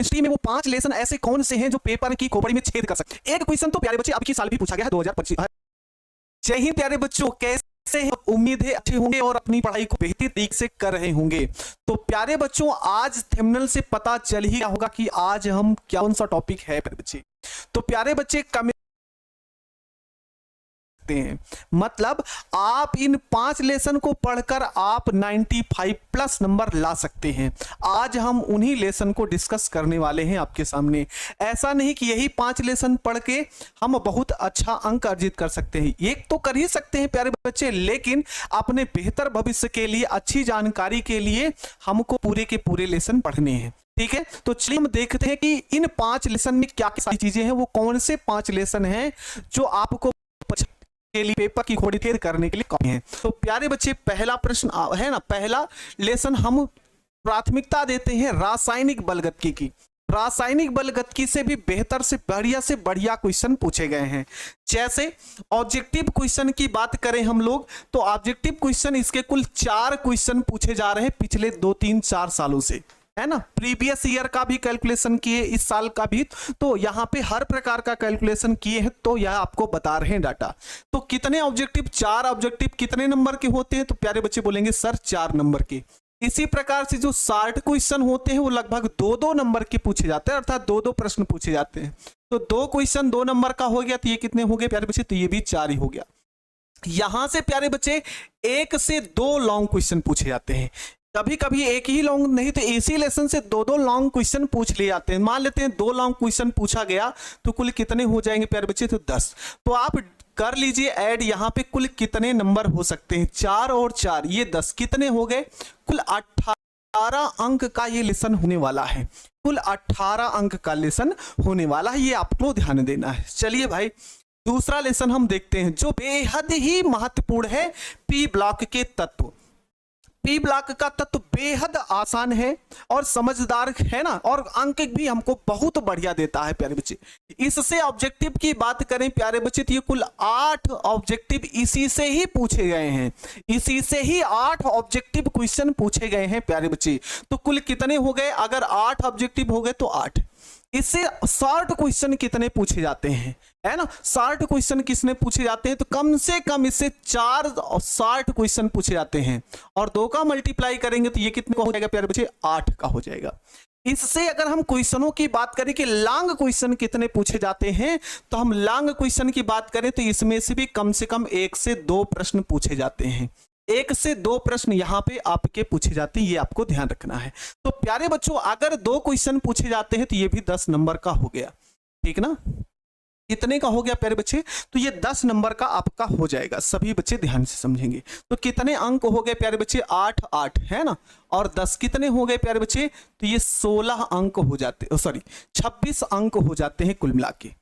Chemistry में वो 5 lesson ऐसे कौन से हैं जो पेपर की खोपड़ी में छेद कर सकते हैं। एक क्वेश्चन तो प्यारे बच्चे अब की साल भी पूछा गया है 2025। जय हिंद प्यारे बच्चों, कैसे हैं? उम्मीद है अच्छे होंगे और अपनी पढ़ाई को बेहतर तरीके से कर रहे होंगे। तो प्यारे बच्चों, आज थंबनेल से पता चल ही गया होगा कि आज हम कौन सा टॉपिक है प्यारे बच्चे। तो प्यारे बच्चे हैं, मतलब आप इन 5 लेसन को पढ़कर आप 95+ नंबर ला सकते हैं। आज हम उन्हीं लेसन को डिस्कस करने वाले हैं आपके सामने। ऐसा नहीं कि यही 5 लेसन पढ़ के हम बहुत अच्छा अंक अर्जित कर सकते हैं, एक तो कर ही सकते हैं प्यारे बच्चे, लेकिन अपने बेहतर भविष्य के लिए, अच्छी जानकारी के लिए हमको पूरे के पूरे लेसन पढ़ने हैं। ठीक है, तो चलिए हम देखते हैं कि इन 5 लेसन में क्या क्या चीजें हैं, वो कौन से 5 लेसन हैं जो आपको के लिए पेपर की खोपड़ी छेद करने के लिए कौन है। तो प्यारे बच्चे, पहला प्रश्न है ना, पहला लेसन हम प्राथमिकता देते हैं रासायनिक बलगतिकी की। रासायनिक बलगतिकी से भी बेहतर से बढ़िया क्वेश्चन पूछे गए हैं। जैसे ऑब्जेक्टिव क्वेश्चन की बात करें हम लोग, तो ऑब्जेक्टिव क्वेश्चन इसके कुल 4 क्वेश्चन पूछे जा रहे हैं पिछले 2-3-4 सालों से, है ना। प्रीवियस ईयर का भी कैलकुलेशन किए, इस साल का भी, तो यहाँ पे हर प्रकार का कैलकुलेशन किए हैं, तो यह आपको बता रहे हैं डाटा। तो कितने ऑब्जेक्टिव, 4 ऑब्जेक्टिव कितने नंबर के होते हैं? तो प्यारे बच्चे बोलेंगे सर 4 नंबर के। इसी प्रकार से जो 60 क्वेश्चन होते हैं वो लगभग 2-2 नंबर के पूछे जाते हैं, अर्थात 2-2 प्रश्न पूछे जाते हैं। तो 2 क्वेश्चन 2 नंबर का हो गया, तो ये कितने हो गए प्यारे बच्चे? तो ये भी 4 ही हो गया। यहां से प्यारे बच्चे 1 से 2 लॉन्ग क्वेश्चन पूछे जाते हैं। कभी कभी एक ही लॉन्ग नहीं तो इसी लेसन से 2-2 लॉन्ग क्वेश्चन पूछ लिए जाते हैं। मान लेते हैं 2 लॉन्ग क्वेश्चन पूछा गया, तो कुल कितने हो जाएंगे प्यारे बच्चे? तो 10। तो आप कर लीजिए ऐड, यहाँ पे कुल कितने नंबर हो सकते हैं? 4 और 4 ये 10, कितने हो गए? कुल 18 अंक का ये लेसन होने वाला है। कुल 18 अंक का लेसन होने वाला है, ये आपको ध्यान देना है। चलिए भाई, दूसरा लेसन हम देखते हैं जो बेहद ही महत्वपूर्ण है, पी ब्लॉक के तत्व। पी ब्लॉक का तत्व बेहद आसान है और समझदार है ना, और अंक भी हमको बहुत बढ़िया देता है प्यारे बच्चे। इससे ऑब्जेक्टिव की बात करें प्यारे बच्चे, तो ये कुल 8 ऑब्जेक्टिव इसी से ही पूछे गए हैं। इसी से ही 8 ऑब्जेक्टिव क्वेश्चन पूछे गए हैं प्यारे बच्चे। तो कुल कितने हो गए? अगर 8 ऑब्जेक्टिव हो गए तो 8। इससे शॉर्ट क्वेश्चन कितने पूछे जाते हैं, है ना। शॉर्ट क्वेश्चन किसने पूछे जाते हैं? तो कम से कम इससे 4 शॉर्ट क्वेश्चन पूछे जाते हैं, और 2 का मल्टीप्लाई करेंगे तो ये कितने का हो जाएगा प्यारे बच्चे? 8 का हो जाएगा। इससे अगर हम क्वेश्चनों की बात करें कि लॉन्ग क्वेश्चन कितने पूछे जाते हैं, तो हम लॉन्ग क्वेश्चन की बात करें तो इसमें से भी कम से कम 1 से 2 प्रश्न पूछे जाते हैं। 1 से 2 प्रश्न यहाँ पे आपके पूछे जाते हैं, ये आपको ध्यान रखना है। तो प्यारे बच्चों, अगर 2 क्वेश्चन पूछे जाते हैं तो ये भी 10 नंबर का हो गया, ठीक ना। कितने का हो गया प्यारे बच्चे? तो ये 10 नंबर का आपका हो जाएगा। सभी बच्चे ध्यान से समझेंगे। तो कितने अंक हो गए प्यारे बच्चे? 8 है ना, और 10 कितने हो गए प्यारे बच्चे? तो ये 16 अंक हो जाते, सॉरी 26 अंक हो जाते हैं कुल मिला के।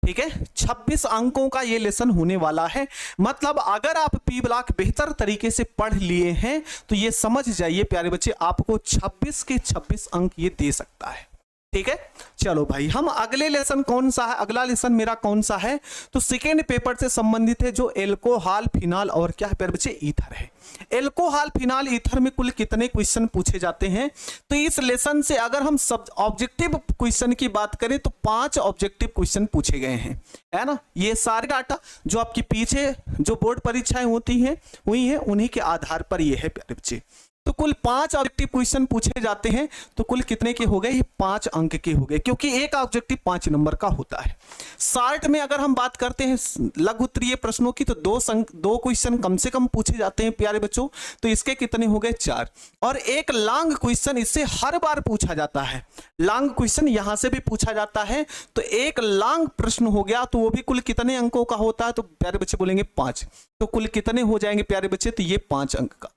ठीक है, 26 अंकों का ये लेसन होने वाला है। मतलब अगर आप पी ब्लॉक बेहतर तरीके से पढ़ लिए हैं तो ये समझ जाइए प्यारे बच्चे, आपको 26 के 26 अंक ये दे सकता है। ठीक है, चलो भाई, हम अगले लेसन कौन सा है? अगला लेसन मेरा कौन सा है? तो सेकेंड पेपर से संबंधित है, जो एल्कोहल, फिनाल और क्या है प्यारे बच्चे? ईथर है। एल्कोहल, फिनाल, ईथर में कुल कितने क्वेश्चन पूछे जाते हैं? तो इस लेसन से अगर हम सब ऑब्जेक्टिव क्वेश्चन की बात करें तो 5 ऑब्जेक्टिव क्वेश्चन पूछे गए हैं, है ना। ये सारे डाटा जो आपकी पीछे जो बोर्ड परीक्षाएं हुई हैं उन्हीं के आधार पर ये है प्यारे बच्चे। तो कुल 5 ऑब्जेक्टिव क्वेश्चन पूछे जाते हैं, तो कुल कितने के हो गए? ये 5 अंक के हो गए, क्योंकि एक ऑब्जेक्टिव 5 नंबर का होता है। शॉर्ट में अगर हम बात करते हैं लघु उत्तरीय प्रश्नों की, तो 2 क्वेश्चन कम से कम पूछे जाते हैं प्यारे बच्चों। तो इसके कितने हो गए? 4। और एक लॉन्ग क्वेश्चन इससे हर बार पूछा जाता है। लॉन्ग क्वेश्चन यहां से भी पूछा जाता है, तो एक लॉन्ग प्रश्न हो गया, तो वो भी कुल कितने अंकों का होता है? तो प्यारे बच्चे बोलेंगे 5। तो कुल कितने हो जाएंगे प्यारे बच्चे? तो ये 5 अंक का।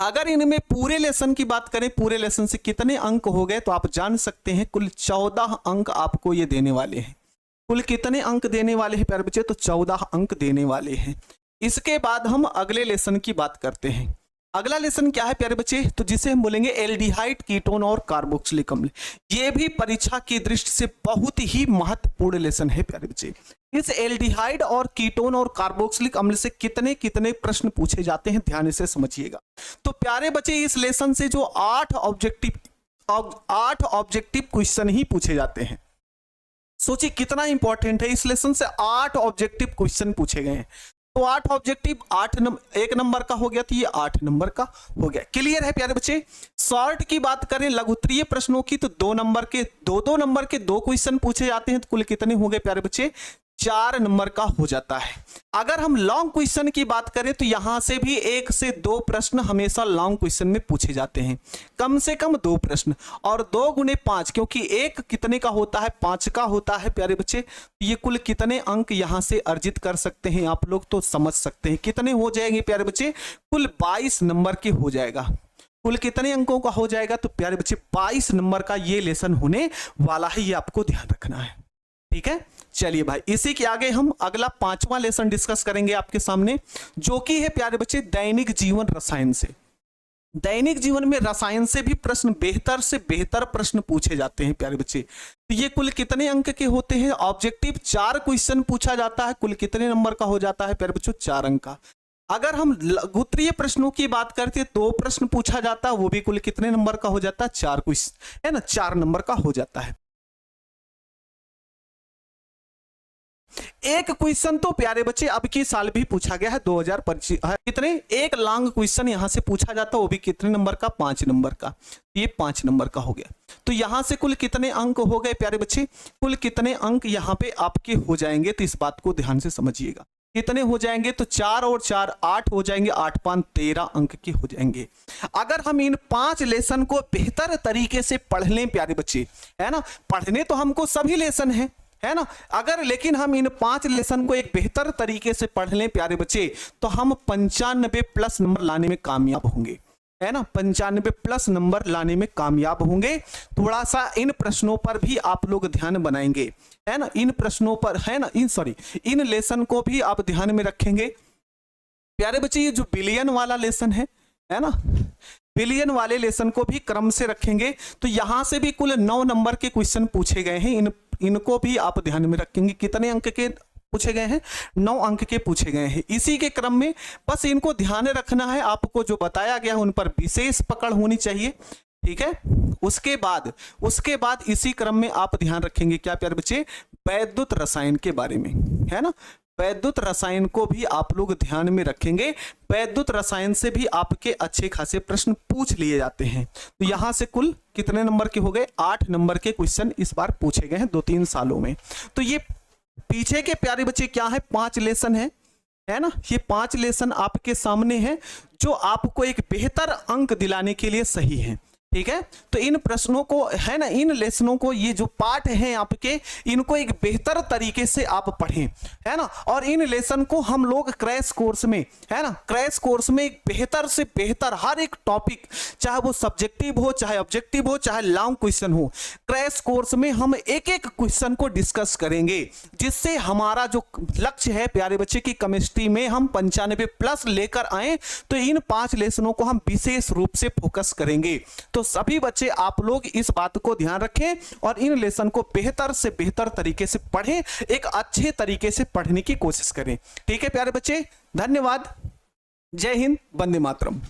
अगर इनमें पूरे लेसन की बात करें, पूरे लेसन से कितने अंक हो गए, तो आप जान सकते हैं कुल 14 अंक आपको ये देने वाले हैं। कुल कितने अंक देने वाले हैं प्यारे बच्चे? तो 14 अंक देने वाले हैं। इसके बाद हम अगले लेसन की बात करते हैं। अगला लेसन क्या है प्यारे बच्चे? तो जिसे हम बोलेंगे एल्डिहाइड, कीटोन और कार्बोक्सिलिक अम्ल। ये भी परीक्षा की दृष्टि से बहुत ही महत्वपूर्ण लेसन है प्यारे बच्चे। इस एल्डिहाइड और कीटोन और कार्बोक्सिलिक अम्ल से कितने कितने प्रश्न पूछे जाते हैं, ध्यान से समझिएगा। तो प्यारे बच्चे, इस लेसन से जो 8 ऑब्जेक्टिव 8 ऑब्जेक्टिव क्वेश्चन ही पूछे जाते हैं। सोचिए कितना इंपॉर्टेंट है, इस लेसन से 8 ऑब्जेक्टिव क्वेश्चन पूछे गए हैं। तो 8 ऑब्जेक्टिव 1 नंबर का हो गया, तो ये 8 नंबर का हो गया। क्लियर है प्यारे बच्चे। शॉर्ट की बात करें लघुत्तरीय प्रश्नों की, तो 2 नंबर के 2 नंबर के 2 क्वेश्चन पूछे जाते हैं, तो कुल कितने हो गए प्यारे बच्चे, 4 नंबर का हो जाता है। अगर हम लॉन्ग क्वेश्चन की बात करें तो यहां से भी 1 से 2 प्रश्न हमेशा लॉन्ग क्वेश्चन में पूछे जाते हैं, कम से कम 2 प्रश्न, और 2 गुने 5, क्योंकि 1 कितने का होता है, 5 का होता है प्यारे बच्चे। ये कुल कितने अंक यहां से अर्जित कर सकते हैं आप लोग तो समझ सकते हैं। कितने हो जाएंगे प्यारे बच्चे, कुल 22 नंबर के हो जाएगा। कुल कितने अंकों का हो जाएगा, तो प्यारे बच्चे 22 नंबर का ये लेसन होने वाला है, ये आपको ध्यान रखना है। ठीक है, चलिए भाई इसी के आगे हम अगला 5वां लेसन डिस्कस करेंगे आपके सामने, जो कि है प्यारे बच्चे दैनिक जीवन रसायन से। दैनिक जीवन में रसायन से भी प्रश्न, बेहतर से बेहतर प्रश्न पूछे जाते हैं प्यारे बच्चे। तो ये कुल कितने अंक के होते हैं, ऑब्जेक्टिव 4 क्वेश्चन पूछा जाता है, कुल कितने नंबर का हो जाता है प्यारे बच्चों, 4 अंक का। अगर हम लघुत्तरीय प्रश्नों की बात करते हैं, 2 प्रश्न पूछा जाता है, वो भी कुल कितने नंबर का हो जाता है, 4 क्वेश्चन है ना, 4 नंबर का हो जाता है। एक क्वेश्चन तो प्यारे बच्चे अब की साल भी पूछा गया है 2025, कितने, एक लॉन्ग क्वेश्चन यहां से पूछा जाता है, वो भी कितने नंबर का, 5 नंबर का। ये 5 नंबर का हो गया। तो यहां से कुल कितने अंक हो गए प्यारे बच्चे, कुल कितने अंक यहां पे आपके हो जाएंगे, तो इस बात को ध्यान से समझिएगा। कितने हो जाएंगे, तो 4 और 4 8 हो जाएंगे, 8 5 13 अंक के हो जाएंगे। अगर हम इन 5 लेसन को बेहतर तरीके से पढ़ लें प्यारे बच्चे, है ना, पढ़ने तो हमको सभी लेसन है ना, अगर लेकिन हम इन 5 लेसन को एक बेहतर तरीके से पढ़ लें प्यारे बच्चे, तो हम 95 प्लस नंबर लाने में कामयाब होंगे, है ना, 95 प्लस नंबर लाने में कामयाब होंगे। थोड़ा सा इन प्रश्नों पर भी आप लोग ध्यान बनाएंगे, है ना, इन प्रश्नों पर, है ना, इन लेसन को भी आप ध्यान में रखेंगे प्यारे बच्चे। ये जो बिलियन वाला लेसन है ना, बिलियन वाले लेसन को भी क्रम से रखेंगे। तो यहां से भी कुल 9 नंबर के क्वेश्चन पूछे गए हैं, इनको भी आप ध्यान में रखेंगे। कितने अंक के पूछे गए हैं, 9 अंक के पूछे गए हैं। इसी के क्रम में बस इनको ध्यान रखना है, आपको जो बताया गया है उन पर विशेष पकड़ होनी चाहिए। ठीक है, उसके बाद इसी क्रम में आप ध्यान रखेंगे क्या प्यारे बच्चे, वैद्युत रसायन के बारे में, है ना, वैद्युत रसायन को भी आप लोग ध्यान में रखेंगे। वैद्युत रसायन से भी आपके अच्छे खासे प्रश्न पूछ लिए जाते हैं। तो यहां से कुल कितने नंबर के हो गए, 8 नंबर के क्वेश्चन इस बार पूछे गए हैं 2-3 सालों में। तो ये पीछे के प्यारे बच्चे क्या है, 5 लेसन है ना, ये 5 लेसन आपके सामने है जो आपको एक बेहतर अंक दिलाने के लिए सही है। ठीक है, तो इन प्रश्नों को, है ना, इन लेसनों को, ये जो पार्ट हैं आपके, इनको एक बेहतर तरीके से आप पढ़ें, है ना। और इन लेसन को हम लोग क्रैश कोर्स में, है ना, क्रैश कोर्स में एक बेहतर से बेहतर हर एक टॉपिक, चाहे वो सब्जेक्टिव हो, चाहे ऑब्जेक्टिव हो, चाहे लॉन्ग क्वेश्चन हो, क्रैश कोर्स में हम एक एक क्वेश्चन को डिस्कस करेंगे, जिससे हमारा जो लक्ष्य है प्यारे बच्चे की केमिस्ट्री में हम 95 प्लस लेकर आए। तो इन 5 लेसनों को हम विशेष रूप से फोकस करेंगे। तो सभी बच्चे आप लोग इस बात को ध्यान रखें और इन लेसन को बेहतर से बेहतर तरीके से पढ़ें, एक अच्छे तरीके से पढ़ने की कोशिश करें। ठीक है प्यारे बच्चे, धन्यवाद, जय हिंद, वंदे मातरम।